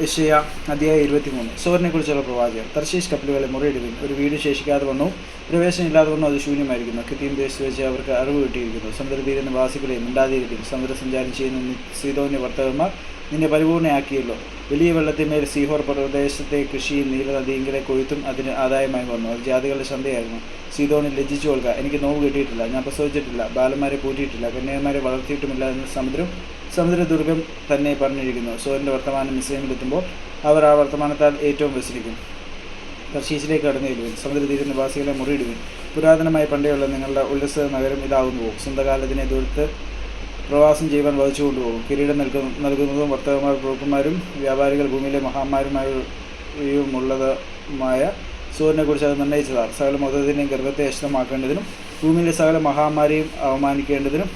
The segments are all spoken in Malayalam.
യെശയ്യാ അധ്യായം 23. സോറിനെക്കുറിച്ചുള്ള പ്രവാചകൻ. തർശീശ് കപ്പലുകളെ മുറിയിടുവിൻ, ഒരു വീട് ശേഷിക്കാതെ വണ്ണവും പ്രവേശനമില്ലാതെ വണ്ണവും അത് ശൂന്യമായിരിക്കുന്നു. കിത്തീം ദേശത്ത് വെച്ച് അവർക്ക് അറിവ് കിട്ടിയിരിക്കുന്നു. സമുദ്രതീര നിവാസികളെ മിണ്ടാതിരിക്കും. സമുദ്രസഞ്ചാരം ചെയ്യുന്ന സീദോന്യ വർത്തകന്മാർ നിന്നെ പരിപൂർണയാക്കിയല്ലോ. വലിയ വെള്ളത്തിന്മേൽ സീഹോർ പ്രദേശത്തെ കൃഷിയും നീലനദിയിലെ കൊയ്ത്തും അതിന് ആദായമായി വന്നു. അത് ജാതികളുടെ ചന്തയായിരുന്നു. സീദോണിൽ ലജ്ജിച്ചു കൊള്ളുക, എനിക്ക് നോവ് കിട്ടിയിട്ടില്ല, ഞാൻ പ്രസവിച്ചിട്ടില്ല, ബാലന്മാരെ പൂറ്റിയിട്ടില്ല, കന്യകന്മാരെ വളർത്തിയിട്ടുമില്ല എന്ന് സമുദ്രദുർഗം തന്നെ പറഞ്ഞിരിക്കുന്നു. സോറിൻ്റെ വർത്തമാനം മിസ്രൈമിലെത്തുമ്പോൾ അവർ ആ വർത്തമാനത്താൽ ഏറ്റവും വ്യസനിക്കും. തർശീശിലേക്ക് കടന്നു ചെല്ലുവിൻ, സമുദ്രതീര നിവാസികളെ മുറിയിടുവിൻ. പുരാതനമായി പണ്ടേയുള്ള നിങ്ങളുടെ ഉല്ലസ നഗരം ഇതാകുന്നുവോ? സ്വന്തകാലത്തിനെ ദൂരത്ത് പ്രവാസം ചെയ്യുവാൻ വഹിച്ചു കൊണ്ടുപോകും. കിരീടം നൽകുന്നതും വർത്തകന്മാർ പ്രഭുക്കന്മാരും വ്യാപാരികൾ ഭൂമിയിലെ മഹാന്മാരുമായുമുള്ളതുമായ സൂര്യനെക്കുറിച്ച് അത് നിർണ്ണയിച്ചതാണ്. സകല മൊത്തത്തിൻ്റെയും ഗർഭത്തെ അശ്രമാക്കേണ്ടതിനും ഭൂമിയിലെ സകല മഹാന്മാരെയും അവമാനിക്കേണ്ടതിനും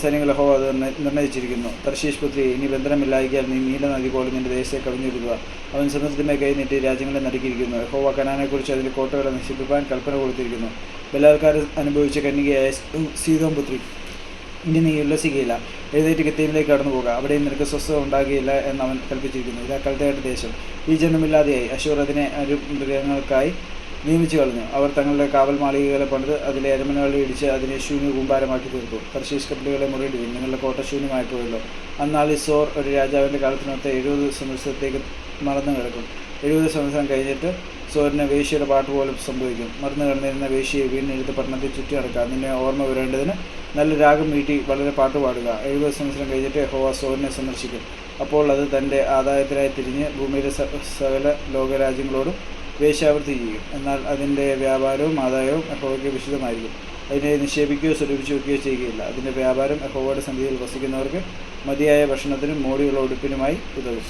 സൈന്യങ്ങൾ യഹോവ അത് നിർണ്ണയിച്ചിരിക്കുന്നു. തർശീശ് പുത്രി, ഇനി ബന്ധനമില്ലായികയാൽ നീ നീല നദി പോലെ നിന്റെ ദേശത്തെ കവിഞ്ഞൊരുക്കുക. അവൻ സമുദ്രത്തിന്മേൽ കൈ നീട്ടി രാജ്യങ്ങളെ നടുക്കിയിരിക്കുന്നു. യഹോവ കനാനെക്കുറിച്ച് അതിൻ്റെ കോട്ടകളെ നശിപ്പിക്കാൻ കൽപ്പന കൊടുത്തിരിക്കുന്നു. ബലാൽക്കാർ അനുഭവിച്ച കന്യകയായ സീദോൻ പുത്രി, ഇനി നീ ഉല്ലസിക്കുകയില്ല. എഴുന്നേറ്റ് കിത്തീമിലേക്ക് കടന്നു പോകുക, അവിടെയും നിനക്ക് സ്വസ്ഥത ഉണ്ടാകുകയില്ല എന്ന് അവൻ കൽപ്പിച്ചിരിക്കുന്നു. ഇതാ കൽദയരുടെ ദേശം, ഈ ജനമില്ലാതെയായി. അശൂർ അതിനെ മൃഗങ്ങൾക്കായി നിയമിച്ചു കളഞ്ഞു. അവർ തങ്ങളുടെ കാവൽ മാളികകളെ പണിത് അതിലെ അരമനകളെ ഇടിച്ച് അതിനെ ശൂന്യ കൂമ്പാരമാക്കി തീർത്തു. തർശീശ് കപ്പലുകളെ മുറിയിടുവിൻ, നിങ്ങളുടെ കോട്ട ശൂന്യമായി പോയല്ലോ. അന്നാളിൽ സോർ ഒരു രാജാവിൻ്റെ കാലത്തിനൊത്ത് 70 സംവത്സരത്തേക്ക് മറന്നു കിടക്കും. 70 സംവത്സരം കഴിഞ്ഞിട്ട് സോറിന് വേശ്യയുടെ പാട്ട് പോലും സംഭവിക്കും. മറന്നു കിടന്നിരുന്ന വേശ്യയെ വീണെടുത്ത് പട്ടണത്തിൽ ചുറ്റി നടക്കുക. നിന്നെ ഓർമ്മ വരേണ്ടതിന് നല്ല രാഗം വീട്ടി വളരെ പാട്ട് പാടുക. 70 സംവത്സരം കഴിഞ്ഞിട്ട് യഹോവ സോറിനെ സന്ദർശിക്കും. അപ്പോൾ അത് തൻ്റെ ആദായത്തിനായി തിരിഞ്ഞ് ഭൂമിയിലെ സകല ലോകരാജ്യങ്ങളോടും വേശ്യാവൃത്തി ചെയ്യും. എന്നാൽ അതിൻ്റെ വ്യാപാരവും ആദായവും യഹോവയ്ക്ക് വിശുദ്ധമായിരിക്കും. അതിനെ നിക്ഷേപിക്കുകയോ സ്വരൂപിച്ചു വയ്ക്കുകയോ ചെയ്യുകയില്ല. അതിൻ്റെ വ്യാപാരം യഹോവയുടെ സന്നിധിയിൽ വസിക്കുന്നവർക്ക് മതിയായ ഭക്ഷണത്തിനും മോടിയുള്ള ഉടുപ്പിനുമായി ഉതകും.